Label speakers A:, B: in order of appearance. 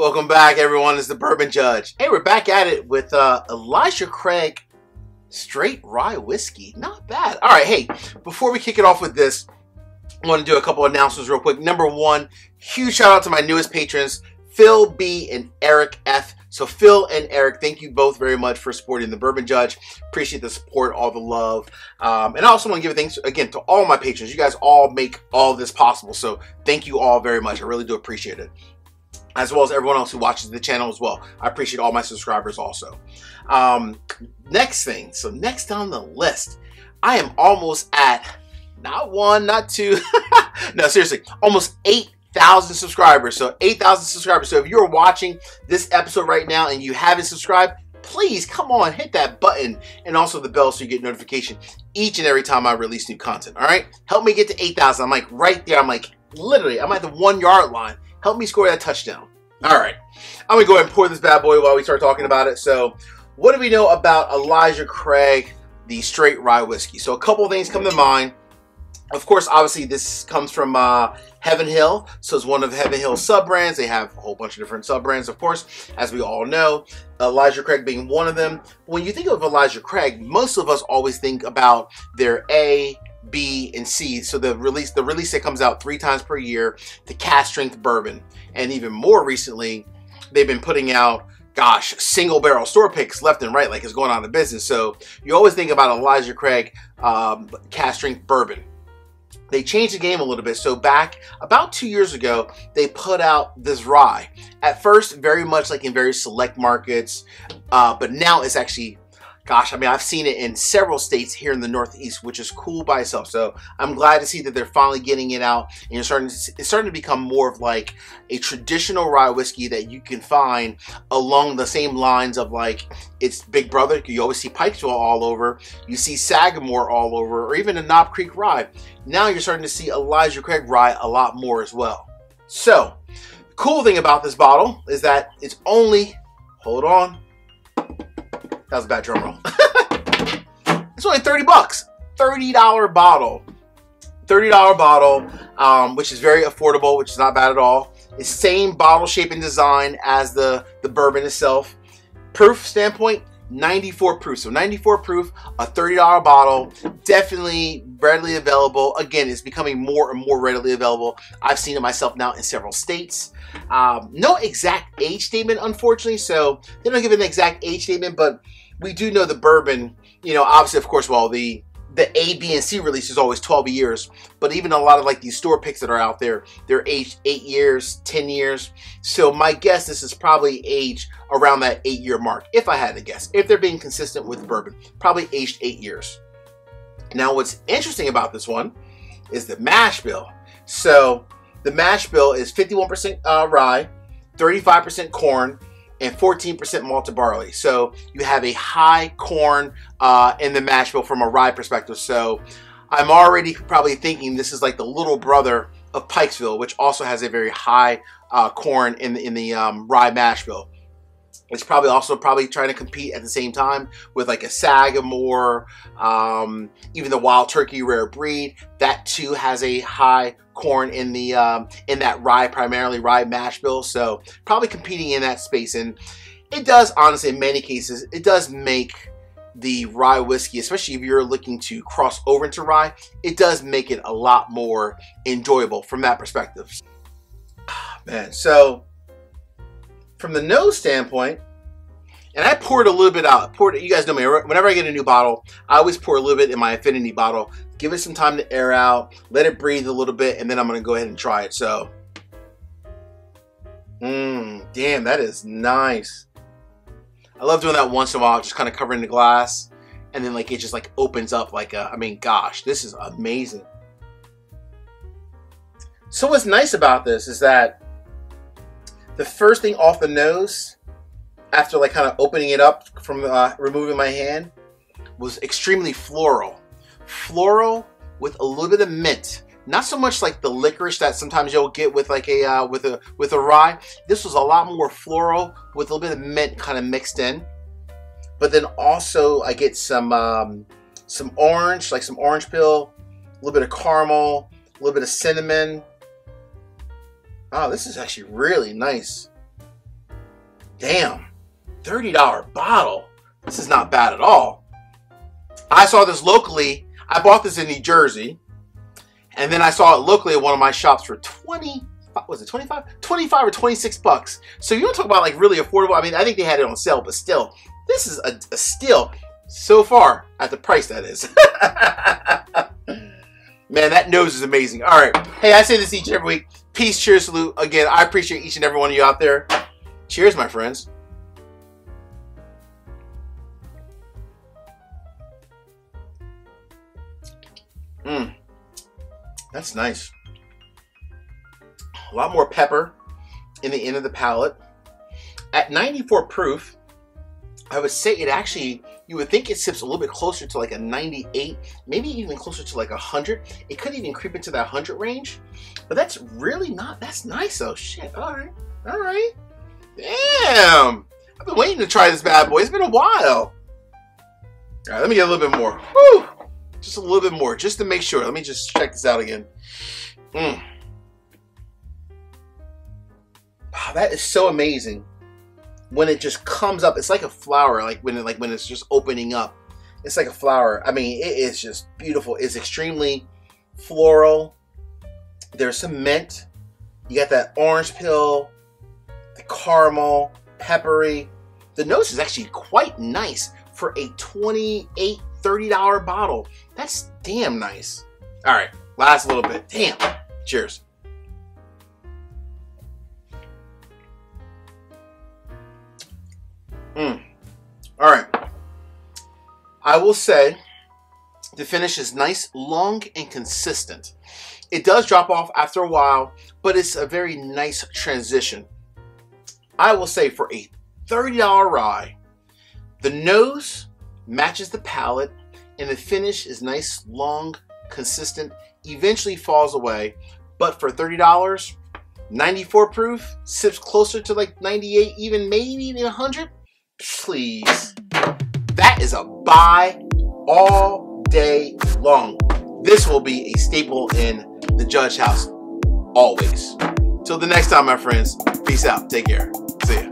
A: Welcome back, everyone. It's the Bourbon Judge. Hey, we're back at it with Elijah Craig Straight Rye Whiskey. Not bad. All right, hey, before we kick it off with this, I want to do a couple announcements real quick. Number one, huge shout out to my newest patrons, Phil B and Eric F. So Phil and Eric, thank you both very much for supporting the Bourbon Judge. Appreciate the support, all the love. And I also want to give thanks again to all my patrons. You guys all make all this possible. So thank you all very much. I really do appreciate it. As well as everyone else who watches the channel as well. I appreciate all my subscribers also. Next thing, so next on the list, I am almost at, not one, not two, no, seriously, almost 8,000 subscribers. So 8,000 subscribers. So if you're watching this episode right now and you haven't subscribed, please come on, hit that button and also the bell so you get notification each and every time I release new content. All right, help me get to 8,000. I'm like right there. I'm like literally, I'm at the 1 yard line. Help me score that touchdown. All right, I'm gonna go ahead and pour this bad boy while we start talking about it. So what do we know about Elijah Craig, the straight rye whiskey? So a couple of things come to mind. Of course, obviously this comes from Heaven Hill. So it's one of Heaven Hill's sub-brands. They have a whole bunch of different sub-brands, of course, as we all know. Elijah Craig being one of them. When you think of Elijah Craig, most of us always think about their A, B, and C. So the release that comes out 3 times per year, the cast strength bourbon. And even more recently, they've been putting out, gosh, single barrel store picks left and right like it's going out of business. So you always think about Elijah Craig cast strength bourbon. They changed the game a little bit. So back about 2 years ago, they put out this rye. At first, very much like in very select markets, but now it's actually, gosh, I mean, I've seen it in several states here in the Northeast, which is cool by itself. So I'm glad to see that they're finally getting it out, and it's starting to become more of like a traditional rye whiskey that you can find along the same lines of like its big brother. You always see Pikesville all over, you see Sagamore all over, or even a Knob Creek rye. Now you're starting to see Elijah Craig rye a lot more as well. So the cool thing about this bottle is that it's only, hold on, that was a bad drum roll. It's only 30 bucks. $30 bottle. $30 bottle, which is very affordable, which is not bad at all. It's same bottle shape and design as the bourbon itself. Proof standpoint, 94 proof. So 94 proof, a $30 bottle, definitely readily available. Again, it's becoming more and more readily available. I've seen it myself now in several states. No exact age statement, unfortunately. So they don't give an exact age statement, but we do know the bourbon, you know, obviously, of course, well, the A, B, and C release is always 12 years, but even a lot of like these store picks that are out there, they're aged 8 years, 10 years. So my guess, this is probably aged around that 8-year mark, if I had to guess. If they're being consistent with bourbon, probably aged 8 years. Now, what's interesting about this one is the mash bill. So the mash bill is 51% rye, 35% corn, and 14% malted barley. So you have a high corn in the mash bill from a rye perspective. So I'm already probably thinking this is like the little brother of Pikesville, which also has a very high corn in the rye mash bill. It's probably also trying to compete at the same time with like a Sagamore, even the Wild Turkey Rare Breed. That too has a high corn in the in that rye, primarily rye mash bill. So probably competing in that space, and it does honestly in many cases it does make the rye whiskey, especially if you're looking to cross over into rye, it does make it a lot more enjoyable from that perspective. Man, so from the nose standpoint, and I poured a little bit out. You guys know me, whenever I get a new bottle, I always pour a little bit in my Affinity bottle, give it some time to air out, let it breathe a little bit, and then I'm gonna go ahead and try it. So, damn, that is nice. I love doing that once in a while, just kind of covering the glass, and then like it just like opens up like a, I mean, gosh, this is amazing. So what's nice about this is that the first thing off the nose, after like kind of opening it up from removing my hand, was extremely floral. Floral with a little bit of mint. Not so much like the licorice that sometimes you'll get with like a with a rye. This was a lot more floral with a little bit of mint kind of mixed in. But then also I get some orange, like some orange peel, a little bit of caramel, a little bit of cinnamon. Oh, this is actually really nice. Damn, $30 bottle. This is not bad at all. I saw this locally. I bought this in New Jersey, and then I saw it locally at one of my shops for 25 or 26 bucks. So you want to talk about like really affordable. I mean, I think they had it on sale, but still, this is a steal so far at the price that is. Man, that nose is amazing. All right. Hey, I say this each and every week. Peace, cheers, salute. Again, I appreciate each and every one of you out there. Cheers, my friends. That's nice. A lot more pepper in the end of the palate. At 94 proof, I would say it actually, you would think it sips a little bit closer to like a 98, maybe even closer to like 100. It could even creep into that 100 range, but that's really not, that's nice though. Shit, all right, all right. Damn, I've been waiting to try this bad boy. It's been a while. All right, let me get a little bit more. Woo! Just a little bit more, just to make sure. Let me just check this out again. Wow, that is so amazing. When it just comes up, it's like a flower. Like when it's just opening up, it's like a flower. I mean, it is just beautiful. It's extremely floral. There's some mint. You got that orange peel, the caramel, peppery. The nose is actually quite nice for a $28, $30 bottle. That's damn nice. All right, last little bit. Damn. Cheers. All right. I will say the finish is nice, long, and consistent. It does drop off after a while, but it's a very nice transition. I will say for a $30 rye, the nose matches the palate, and the finish is nice, long, consistent, eventually falls away. But for $30, 94 proof, sips closer to like 98, even maybe even 100. Please. That is a buy all day long. This will be a staple in the Judge house always. Till the next time, my friends. Peace out. Take care. See ya.